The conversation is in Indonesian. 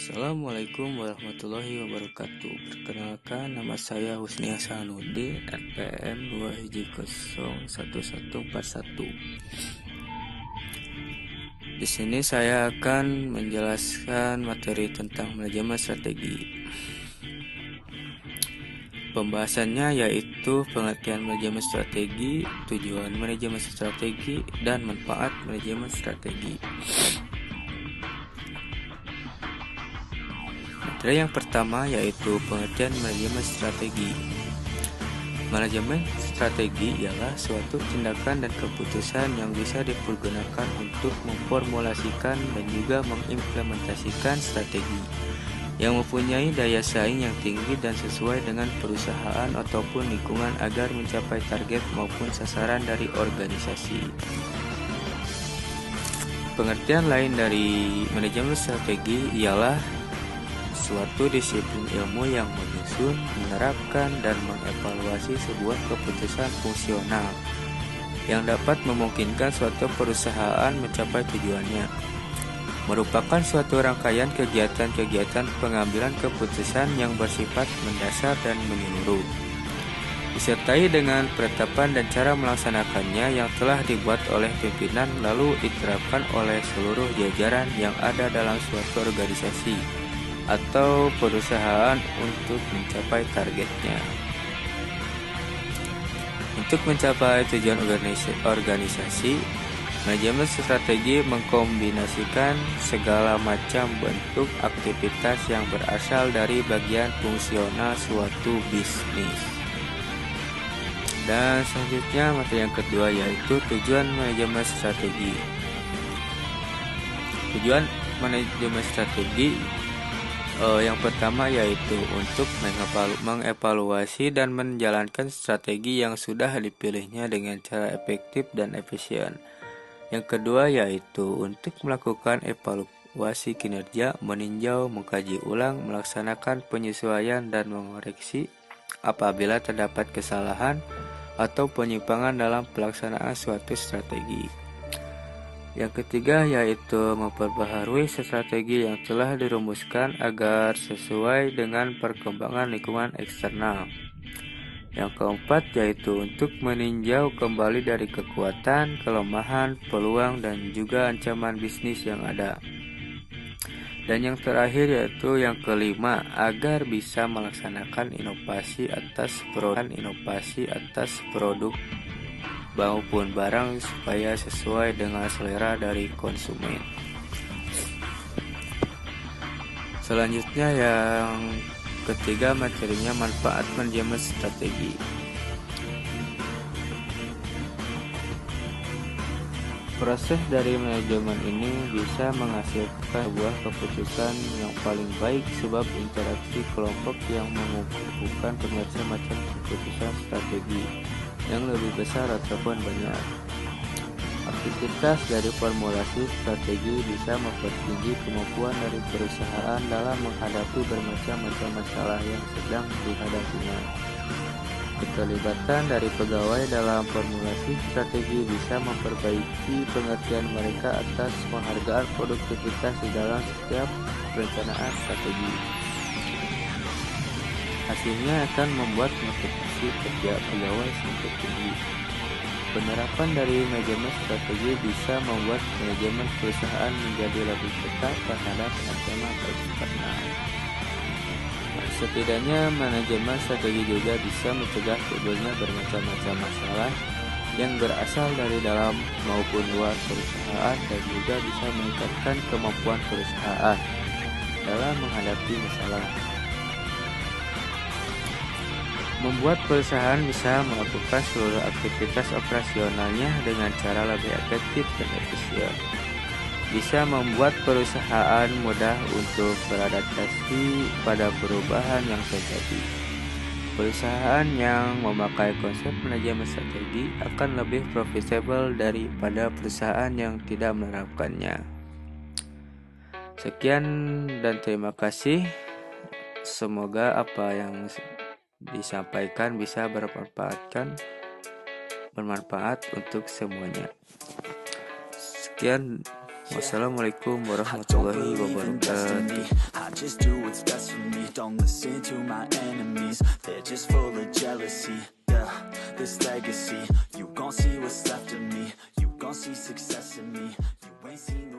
Assalamualaikum warahmatullahi wabarakatuh. Perkenalkan, nama saya Husni Hasanuddin, NPM 2101141. Di sini saya akan menjelaskan materi tentang manajemen strategi. Pembahasannya yaitu pengertian manajemen strategi, tujuan manajemen strategi, dan manfaat manajemen strategi. Materi yang pertama yaitu pengertian manajemen strategi. Manajemen strategi ialah suatu tindakan dan keputusan yang bisa dipergunakan untuk memformulasikan dan juga mengimplementasikan strategi yang mempunyai daya saing yang tinggi dan sesuai dengan perusahaan ataupun lingkungan agar mencapai target maupun sasaran dari organisasi. Pengertian lain dari manajemen strategi ialah suatu disiplin ilmu yang menyusun, menerapkan, dan mengevaluasi sebuah keputusan fungsional yang dapat memungkinkan suatu perusahaan mencapai tujuannya. Merupakan suatu rangkaian kegiatan-kegiatan pengambilan keputusan yang bersifat mendasar dan menyeluruh, disertai dengan penetapan dan cara melaksanakannya yang telah dibuat oleh pimpinan lalu diterapkan oleh seluruh jajaran yang ada dalam suatu organisasi atau perusahaan untuk mencapai targetnya. Untuk mencapai tujuan organisasi, manajemen strategi mengkombinasikan segala macam bentuk aktivitas yang berasal dari bagian fungsional suatu bisnis. Dan selanjutnya materi yang kedua yaitu tujuan manajemen strategi. Tujuan manajemen strategi yang pertama yaitu untuk mengevaluasi dan menjalankan strategi yang sudah dipilihnya dengan cara efektif dan efisien. Yang kedua yaitu untuk melakukan evaluasi kinerja, meninjau, mengkaji ulang, melaksanakan penyesuaian dan mengoreksi apabila terdapat kesalahan atau penyimpangan dalam pelaksanaan suatu strategi. Yang ketiga yaitu memperbaharui strategi yang telah dirumuskan agar sesuai dengan perkembangan lingkungan eksternal. Yang keempat yaitu untuk meninjau kembali dari kekuatan, kelemahan, peluang, dan juga ancaman bisnis yang ada. Dan yang terakhir yaitu yang kelima, agar bisa melaksanakan inovasi atas produk maupun barang supaya sesuai dengan selera dari konsumen. Selanjutnya yang ketiga materinya manfaat manajemen strategi. Proses dari manajemen ini bisa menghasilkan sebuah keputusan yang paling baik sebab interaksi kelompok yang mengumpulkan bermacam-macam keputusan strategi yang lebih besar ataupun banyak. Aktivitas dari formulasi strategi bisa mempertinggi kemampuan dari perusahaan dalam menghadapi bermacam-macam masalah yang sedang dihadapinya. Keterlibatan dari pegawai dalam formulasi strategi bisa memperbaiki pengertian mereka atas penghargaan produktivitas di dalam setiap perencanaan strategi. Hasilnya akan membuat motivasi kerja pegawai semakin tinggi. Penerapan dari manajemen strategi bisa membuat manajemen perusahaan menjadi lebih ketat terhadap ancaman eksternal. Setidaknya manajemen strategi juga bisa mencegah timbulnya bermacam-macam masalah yang berasal dari dalam maupun luar perusahaan dan juga bisa meningkatkan kemampuan perusahaan dalam menghadapi masalah. Membuat perusahaan bisa melakukan seluruh aktivitas operasionalnya dengan cara lebih efektif dan efisien. Bisa membuat perusahaan mudah untuk beradaptasi pada perubahan yang terjadi. Perusahaan yang memakai konsep manajemen strategi akan lebih profitable daripada perusahaan yang tidak menerapkannya. Sekian dan terima kasih. Semoga apa yang disampaikan bisa bermanfaat untuk semuanya. Sekian, Wassalamualaikum warahmatullahi wabarakatuh. I just do what's best for me. Don't listen to my enemies. They're just full of jealousy. Yeah, this legacy. You gon' see what's left of me. You gon' see success in me. You ain't seen